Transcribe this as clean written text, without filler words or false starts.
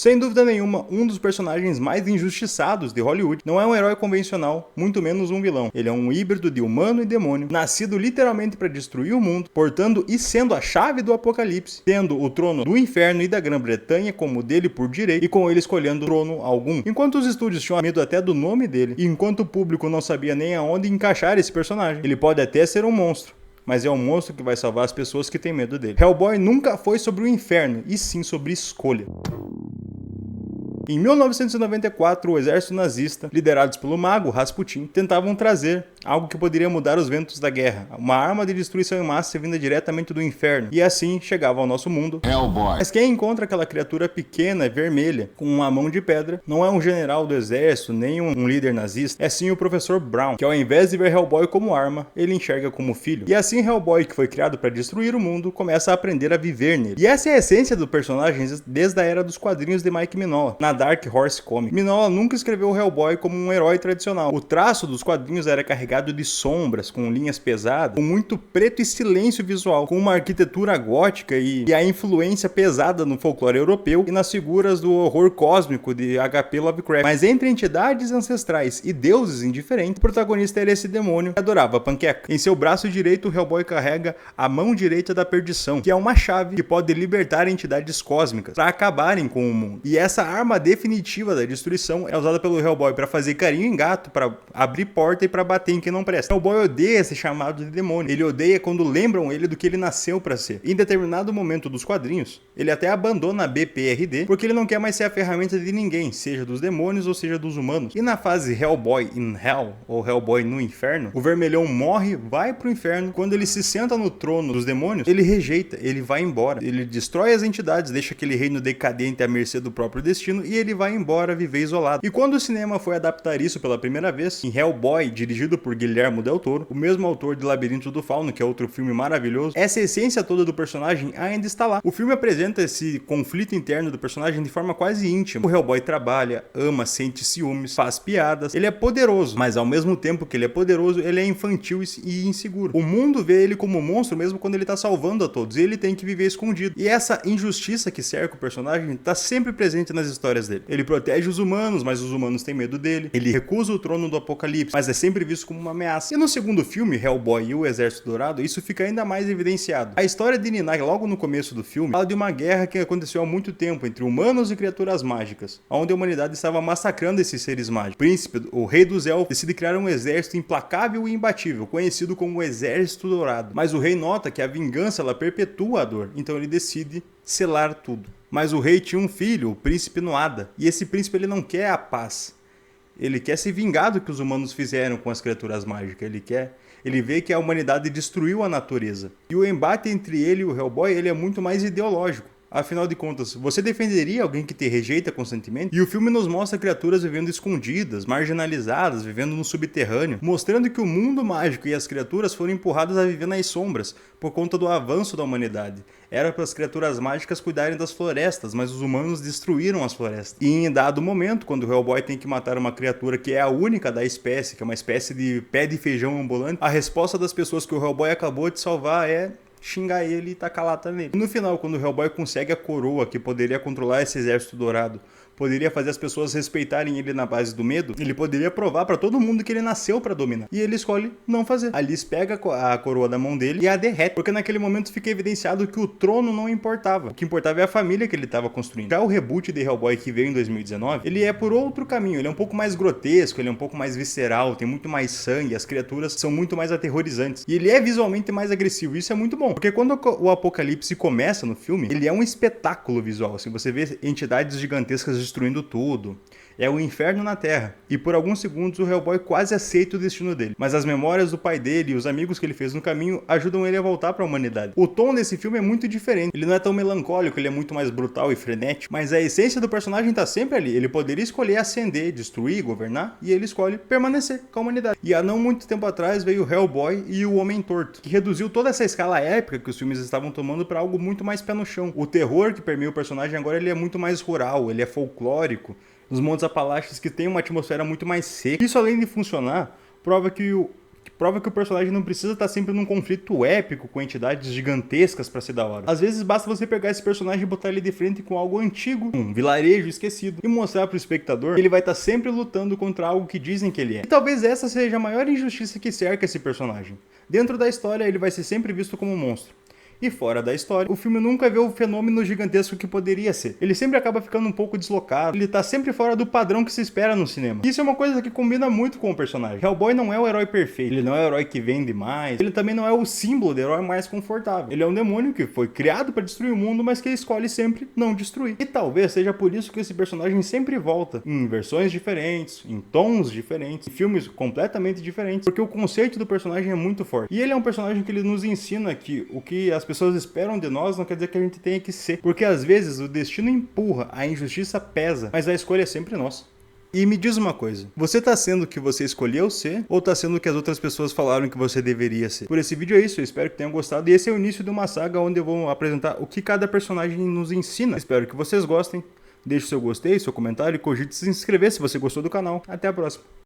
Sem dúvida nenhuma, um dos personagens mais injustiçados de Hollywood não é um herói convencional, muito menos um vilão. Ele é um híbrido de humano e demônio, nascido literalmente para destruir o mundo, portando e sendo a chave do apocalipse, tendo o trono do inferno e da Grã-Bretanha como dele por direito e com ele escolhendo trono algum. Enquanto os estúdios tinham medo até do nome dele, e enquanto o público não sabia nem aonde encaixar esse personagem, ele pode até ser um monstro, mas é um monstro que vai salvar as pessoas que têm medo dele. Hellboy nunca foi sobre o inferno, e sim sobre escolha. Em 1994, o exército nazista, liderados pelo mago Rasputin, tentavam trazer algo que poderia mudar os ventos da guerra, uma arma de destruição em massa vinda diretamente do inferno, e assim chegava ao nosso mundo. Hellboy. Mas quem encontra aquela criatura pequena e vermelha, com uma mão de pedra, não é um general do exército, nem um líder nazista, é sim o professor Brown, que ao invés de ver Hellboy como arma, ele enxerga como filho. E assim Hellboy, que foi criado para destruir o mundo, começa a aprender a viver nele. E essa é a essência do personagem desde a era dos quadrinhos de Mike Mignola, na Dark Horse Comics. Mignola nunca escreveu o Hellboy como um herói tradicional. O traço dos quadrinhos era carregado de sombras, com linhas pesadas, com muito preto e silêncio visual, com uma arquitetura gótica e a influência pesada no folclore europeu e nas figuras do horror cósmico de H.P. Lovecraft. Mas entre entidades ancestrais e deuses indiferentes, o protagonista era esse demônio que adorava panqueca. Em seu braço direito, o Hellboy carrega a mão direita da perdição, que é uma chave que pode libertar entidades cósmicas para acabarem com o mundo. E essa arma definitiva da destruição é usada pelo Hellboy para fazer carinho em gato, para abrir porta e para bater em quem não presta. Hellboy odeia esse chamado de demônio. Ele odeia quando lembram ele do que ele nasceu para ser. Em determinado momento dos quadrinhos, ele até abandona a BPRD porque ele não quer mais ser a ferramenta de ninguém, seja dos demônios ou seja dos humanos. E na fase Hellboy in Hell, ou Hellboy no inferno, o vermelhão morre, vai pro inferno. Quando ele se senta no trono dos demônios, ele rejeita, ele vai embora. Ele destrói as entidades, deixa aquele reino decadente à mercê do próprio destino e ele vai embora viver isolado. E quando o cinema foi adaptar isso pela primeira vez, em Hellboy, dirigido por Guillermo del Toro, o mesmo autor de Labirinto do Fauno, que é outro filme maravilhoso, essa essência toda do personagem ainda está lá. O filme apresenta esse conflito interno do personagem de forma quase íntima. O Hellboy trabalha, ama, sente ciúmes, faz piadas, ele é poderoso, mas ao mesmo tempo que ele é poderoso, ele é infantil e inseguro. O mundo vê ele como um monstro mesmo quando ele tá salvando a todos, e ele tem que viver escondido. E essa injustiça que cerca o personagem tá sempre presente nas histórias dele. Ele protege os humanos, mas os humanos têm medo dele. Ele recusa o trono do apocalipse, mas é sempre visto como uma ameaça. E no segundo filme, Hellboy e o Exército Dourado, isso fica ainda mais evidenciado. A história de Ninak, logo no começo do filme, fala de uma guerra que aconteceu há muito tempo entre humanos e criaturas mágicas, onde a humanidade estava massacrando esses seres mágicos. O príncipe, o rei dos elfos, decide criar um exército implacável e imbatível, conhecido como o Exército Dourado. Mas o rei nota que a vingança ela perpetua a dor, então ele decide selar tudo. Mas o rei tinha um filho, o príncipe Nuada, e esse príncipe ele não quer a paz. Ele quer se vingar do que os humanos fizeram com as criaturas mágicas. Ele vê que a humanidade destruiu a natureza. E o embate entre ele e o Hellboy ele é muito mais ideológico. Afinal de contas, você defenderia alguém que te rejeita constantemente? E o filme nos mostra criaturas vivendo escondidas, marginalizadas, vivendo no subterrâneo, mostrando que o mundo mágico e as criaturas foram empurradas a viver nas sombras por conta do avanço da humanidade. Era para as criaturas mágicas cuidarem das florestas, mas os humanos destruíram as florestas. E em dado momento, quando o Hellboy tem que matar uma criatura que é a única da espécie, que é uma espécie de pé de feijão ambulante, a resposta das pessoas que o Hellboy acabou de salvar é xingar ele e tacar lata nele. E no final, quando o Hellboy consegue a coroa que poderia controlar esse exército dourado, poderia fazer as pessoas respeitarem ele na base do medo, ele poderia provar pra todo mundo que ele nasceu pra dominar. E ele escolhe não fazer. A Liz pega a coroa da mão dele e a derrete, porque naquele momento fica evidenciado que o trono não importava. O que importava é a família que ele estava construindo. Já o reboot de Hellboy que veio em 2019, ele é por outro caminho. Ele é um pouco mais grotesco, ele é um pouco mais visceral, tem muito mais sangue, as criaturas são muito mais aterrorizantes. E ele é visualmente mais agressivo, isso é muito bom. Porque quando o apocalipse começa no filme, ele é um espetáculo visual. Assim, você vê entidades gigantescas destruindo tudo. É o inferno na Terra. E por alguns segundos o Hellboy quase aceita o destino dele. Mas as memórias do pai dele e os amigos que ele fez no caminho ajudam ele a voltar para a humanidade. O tom desse filme é muito diferente. Ele não é tão melancólico, ele é muito mais brutal e frenético. Mas a essência do personagem tá sempre ali. Ele poderia escolher ascender, destruir, governar. E ele escolhe permanecer com a humanidade. E há não muito tempo atrás veio o Hellboy e o Homem Torto, que reduziu toda essa escala épica que os filmes estavam tomando para algo muito mais pé no chão. O terror que permeia o personagem agora ele é muito mais rural, ele é folclórico. Nos Montes Apalaches que tem uma atmosfera muito mais seca. Isso além de funcionar, prova que Prova que o personagem não precisa estar sempre num conflito épico com entidades gigantescas pra ser da hora. Às vezes basta você pegar esse personagem e botar ele de frente com algo antigo, um vilarejo esquecido, e mostrar pro espectador que ele vai estar sempre lutando contra algo que dizem que ele é. E talvez essa seja a maior injustiça que cerca esse personagem. Dentro da história, ele vai ser sempre visto como um monstro. E fora da história, o filme nunca vê o fenômeno gigantesco que poderia ser. Ele sempre acaba ficando um pouco deslocado, ele tá sempre fora do padrão que se espera no cinema. Isso é uma coisa que combina muito com o personagem. Hellboy não é o herói perfeito, ele não é o herói que vende mais, ele também não é o símbolo de herói mais confortável. Ele é um demônio que foi criado para destruir o mundo, mas que escolhe sempre não destruir. E talvez seja por isso que esse personagem sempre volta, em versões diferentes, em tons diferentes, em filmes completamente diferentes, porque o conceito do personagem é muito forte. E ele é um personagem que ele nos ensina que o que as pessoas esperam de nós não quer dizer que a gente tenha que ser, porque às vezes o destino empurra, a injustiça pesa, mas a escolha é sempre nossa. E me diz uma coisa, você tá sendo o que você escolheu ser, ou tá sendo o que as outras pessoas falaram que você deveria ser? Por esse vídeo é isso, eu espero que tenham gostado, e esse é o início de uma saga onde eu vou apresentar o que cada personagem nos ensina. Espero que vocês gostem, deixe seu gostei, seu comentário e cogite se inscrever se você gostou do canal. Até a próxima.